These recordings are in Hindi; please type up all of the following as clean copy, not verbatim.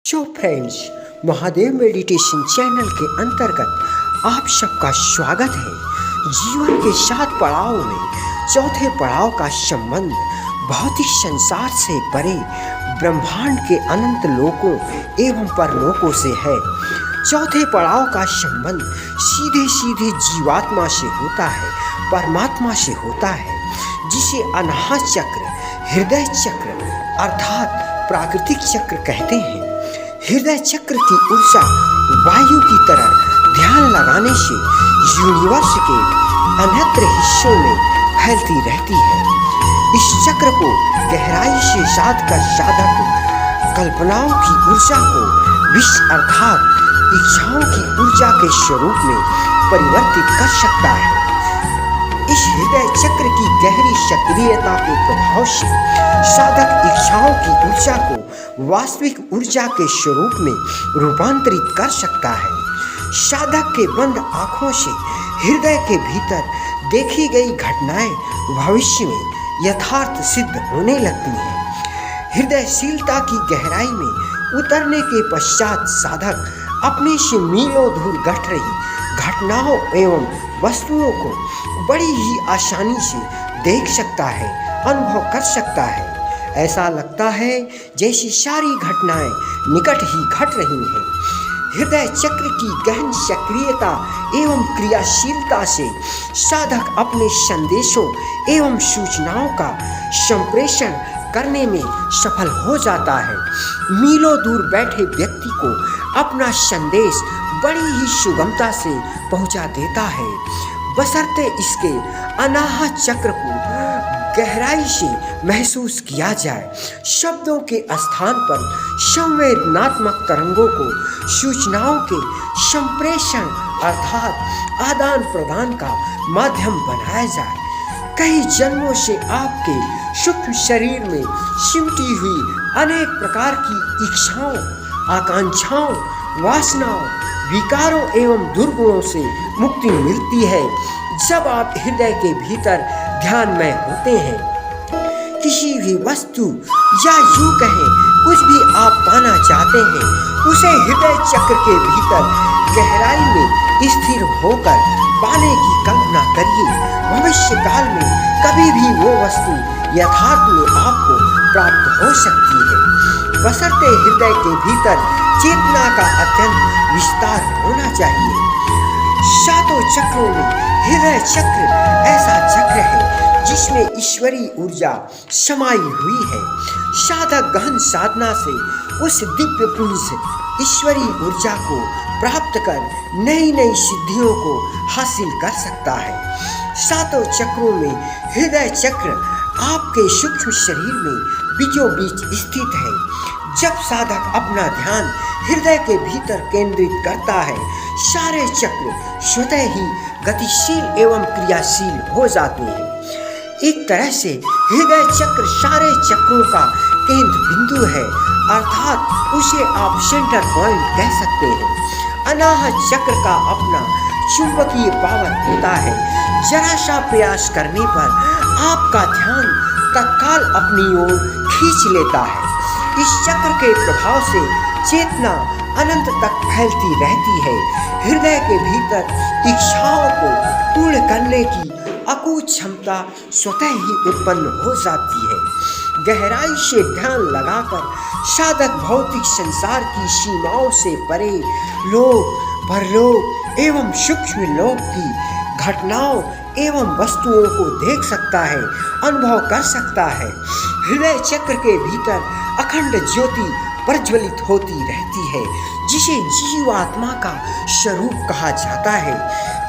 जो फ्रेंड्स, महादेव मेडिटेशन चैनल के अंतर्गत आप सबका स्वागत है। जीवन के 7 पड़ाव में चौथे पड़ाव का संबंध भौतिक संसार से परे ब्रह्मांड के अनंत लोकों एवं परलोकों से है। चौथे पड़ाव का संबंध सीधे सीधे जीवात्मा से होता है, परमात्मा से होता है, जिसे अनाहत चक्र, हृदय चक्र अर्थात प्राकृतिक चक्र कहते हैं। हृदय चक्र की ऊर्जा वायु की तरह ध्यान लगाने से यूनिवर्स के अन्यत्र हिस्सों में फैलती रहती है। इस चक्र को गहराई से साधकर साधक कल्पनाओं की ऊर्जा को विष अर्थात इच्छाओं की ऊर्जा के स्वरूप में परिवर्तित कर सकता है। इस हृदय चक्र की गहरी सक्रियता के प्रभाव से साधक इच्छाओं की ऊर्जा को वास्तविक ऊर्जा के स्वरूप में रूपांतरित कर सकता है। साधक के बंद आंखों से हृदय के भीतर देखी गई घटनाएं भविष्य में यथार्थ सिद्ध होने लगती हैं। हृदयशीलता की गहराई में उतरने के पश्चात साधक अपने से मीलों दूर घट रही घटनाओं एवं वस्तुओं को बड़ी ही आसानी से देख सकता है, अनुभव कर सकता है। ऐसा लगता है जैसी सारी घटनाएं निकट ही घट रही हैं। हृदय चक्र की गहन सक्रियता एवं क्रियाशीलता से साधक अपने संदेशों एवं सूचनाओं का संप्रेषण करने में सफल हो जाता है। मीलों दूर बैठे व्यक्ति को अपना संदेश बड़ी ही सुगमता से पहुंचा देता है, बशर्ते इसके अनाहत चक्र को गहराई से महसूस किया जाए। शब्दों के स्थान पर संवेदनात्मक तरंगों को सूचनाओं के संप्रेषण अर्थात आदान प्रदान का माध्यम बनाया जाए। कई जन्मों से आपके सूक्ष्म शरीर में सिमटी हुई अनेक प्रकार की इच्छाओं, आकांक्षाओं, वासनाओं, विकारों एवं दुर्गुणों से मुक्ति मिलती है जब आप हृदय के भीतर ध्यानमय होते हैं। किसी भी वस्तु या यूं कहें कुछ भी आप पाना चाहते हैं, उसे हृदय चक्र के भीतर गहराई में स्थिर होकर पाने की कल्पना करिए। भविष्य काल में कभी भी वो वस्तु यथार्थ में आपको प्राप्त हो सकती है, बशर्ते हृदय के भीतर चेतना का अत्यंत विस्तार होना चाहिए। 7 चक्रों में हृदय चक्र ऐसा चक्र है जिसमें ईश्वरीय ऊर्जा समाई हुई है। साधक गहन साधना से उस दिव्य पुंज ईश्वरीय ऊर्जा को प्राप्त कर नई नई सिद्धियों को हासिल कर सकता है। 7 चक्रों में हृदय चक्र आपके सूक्ष्म शरीर में बीचों बीच स्थित है। जब साधक अपना ध्यान हृदय के भीतर केंद्रित करता है, सारे चक्र स्वतः ही गतिशील एवं क्रियाशील हो जाते हैं। एक तरह से हृदय चक्र सारे चक्रों का केंद्र बिंदु है, अर्थात उसे आप सेंटर पॉइंट कह सकते हैं। अनाहत चक्र का अपना चुंबकीय पावर होता है। जरा सा प्रयास करने पर आपका ध्यान तत्काल अपनी ओर खींच लेता है। इस चक्र के प्रभाव से चेतना अनंत तक फैलती रहती है। हृदय के भीतर इच्छाओं को पूर्ण करने की अकूत क्षमता स्वतः ही उत्पन्न हो जाती है। गहराई से ध्यान लगाकर साधक भौतिक संसार की सीमाओं से परे लोक, परलोक एवं सूक्ष्म लोक की घटनाओं एवं वस्तुओं को देख सकता है, अनुभव कर सकता है। हृदय चक्र के भीतर अखंड ज्योति प्रज्वलित होती रहती है, जिसे जीवात्मा का स्वरूप कहा जाता है।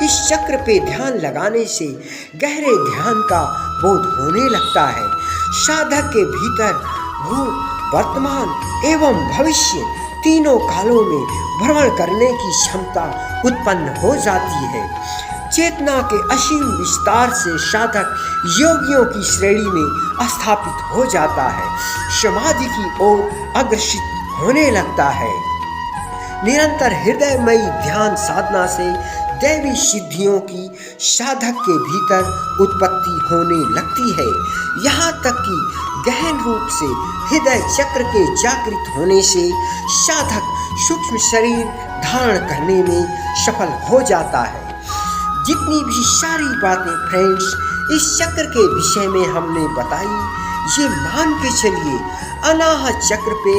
इस चक्र पे ध्यान लगाने से गहरे ध्यान का बोध होने लगता है। साधक के भीतर भूत, वर्तमान एवं भविष्य तीनों कालों में भ्रमण करने की क्षमता उत्पन्न हो जाती है। चेतना के असीम विस्तार से साधक योगियों की श्रेणी में स्थापित हो जाता है, समाधि की ओर अग्रसित होने लगता है। निरंतर हृदयमयी ध्यान साधना से दैवी सिद्धियों की साधक के भीतर उत्पत्ति होने लगती है। यहाँ तक कि गहन रूप से हृदय चक्र के जागृत होने से साधक सूक्ष्म शरीर धारण करने में सफल हो जाता है। जितनी भी सारी बातें फ्रेंड्स इस चक्र के विषय में हमने बताई, ये मान के चलिए अनाहत चक्र पे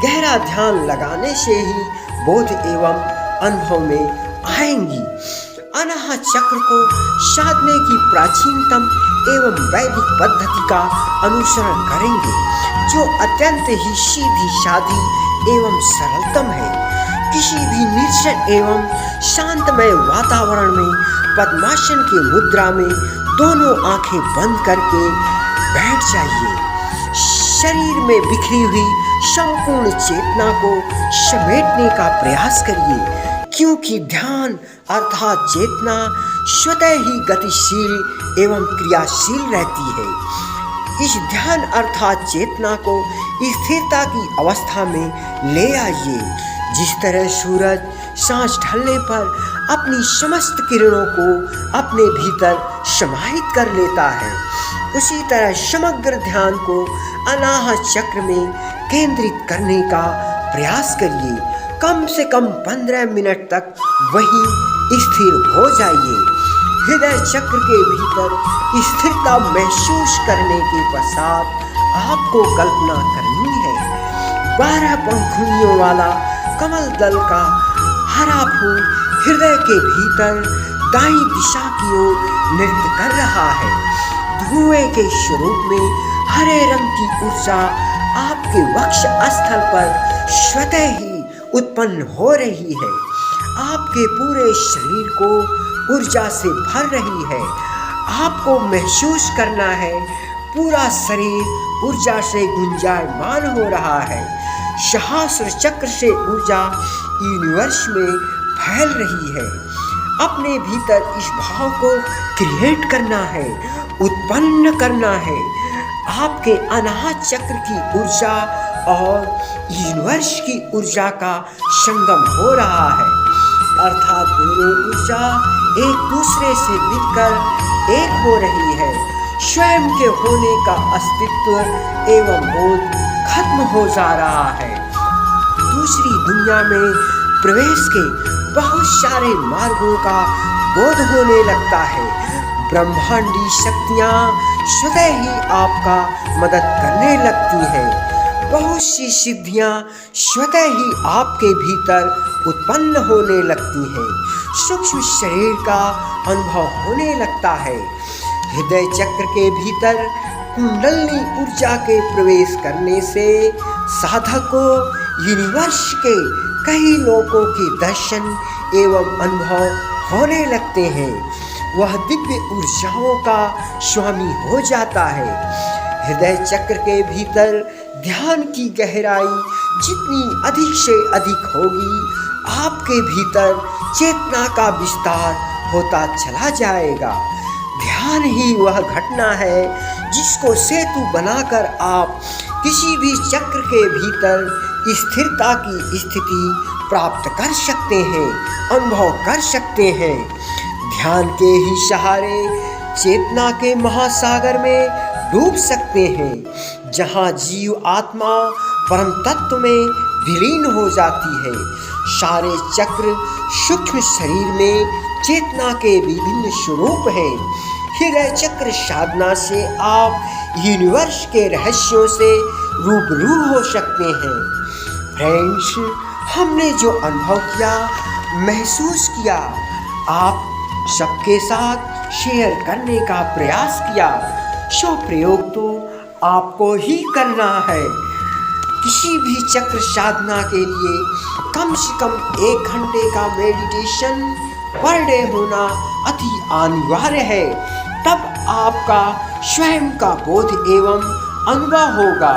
गहरा ध्यान लगाने से ही बोध एवं अनुभव में आएंगी। अनाहत चक्र को साधने की प्राचीनतम एवं वैदिक पद्धति का अनुसरण करेंगे, जो अत्यंत ही सीधी सादी एवं सरलतम है। किसी भी निर्जन एवं शांतमय वातावरण में पद्मासन की मुद्रा में दोनों आंखें बंद करके बैठ जाइए। शरीर में बिखरी हुई संपूर्ण चेतना को समेटने का प्रयास करिए, क्योंकि ध्यान अर्थात चेतना स्वतः ही गतिशील एवं क्रियाशील रहती है। इस ध्यान अर्थात चेतना को स्थिरता की अवस्था में ले आइए। जिस तरह सूरज सांस ढलने पर अपनी समस्त किरणों को अपने भीतर समाहित कर लेता है, उसी तरह समग्र ध्यान को अनाहत चक्र में केंद्रित करने का प्रयास करिए। कम से कम 15 मिनट तक वहीं स्थिर हो जाइए। हृदय चक्र के भीतर स्थिरता महसूस करने के पश्चात आपको कल्पना करनी है 12 पंखुड़ियों वाला कमल दल का हरा फूल हृदय के भीतर दाईं दिशा की ओर नृत्य कर रहा है। धुएं के स्वरूप में हरे रंग की ऊर्जा आपके वक्ष स्थल पर स्वतः ही उत्पन्न हो रही है, आपके पूरे शरीर को ऊर्जा से भर रही है। आपको महसूस करना है पूरा शरीर ऊर्जा से गुंजायमान हो रहा है। सहस्र चक्र से ऊर्जा यूनिवर्स में फैल रही है। अपने भीतर इस भाव को क्रिएट करना है, उत्पन्न करना है। आपके अनाहत चक्र की ऊर्जा और यूनिवर्स की ऊर्जा का संगम हो रहा है, अर्थात दोनों ऊर्जा एक दूसरे से मिलकर एक हो रही है। स्वयं के होने का अस्तित्व एवं बोध खत्म हो जा रहा है। दूसरी दुनिया में प्रवेश के बहुत सारे मार्गों का बोध होने लगता है। ब्रह्मांडी शक्तियाँ स्वतः ही आपका मदद करने लगती हैं। बहुत सी सिद्धियाँ स्वतः ही आपके भीतर उत्पन्न होने लगती हैं। सूक्ष्म शरीर का अनुभव होने लगता है। हृदय चक्र के भीतर कुंडलिनी ऊर्जा के प्रवेश करने से साधक को यूनिवर्स के कई लोकों के दर्शन एवं अनुभव होने लगते हैं। वह दिव्य ऊर्जाओं का स्वामी हो जाता है। हृदय चक्र के भीतर ध्यान की गहराई जितनी अधिक से अधिक होगी, आपके भीतर चेतना का विस्तार होता चला जाएगा। ध्यान ही वह घटना है जिसको सेतु बनाकर आप किसी भी चक्र के भीतर स्थिरता की स्थिति प्राप्त कर सकते हैं, अनुभव कर सकते हैं। ध्यान के ही सहारे चेतना के महासागर में डूब सकते हैं, जहाँ जीव आत्मा परम तत्व में विलीन हो जाती है। सारे चक्र सूक्ष्म शरीर में चेतना के विभिन्न स्वरूप हैं। हृदय चक्र साधना से आप यूनिवर्स के रहस्यों से रूबरू हो सकते हैं। फ्रेंड्स, हमने जो अनुभव किया, महसूस किया, आप सबके साथ शेयर करने का प्रयास किया। सो प्रयोग तो आपको ही करना है। किसी भी चक्र साधना के लिए कम से कम 1 घंटे का मेडिटेशन पर डे होना अति अनिवार्य है। तब आपका स्वयं का बोध एवं अनुभव होगा।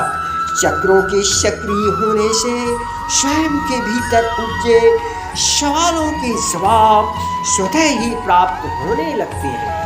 चक्रों के सक्रिय होने से स्वयं के भीतर उपजे सवालों के जवाब स्वतः ही प्राप्त होने लगते हैं।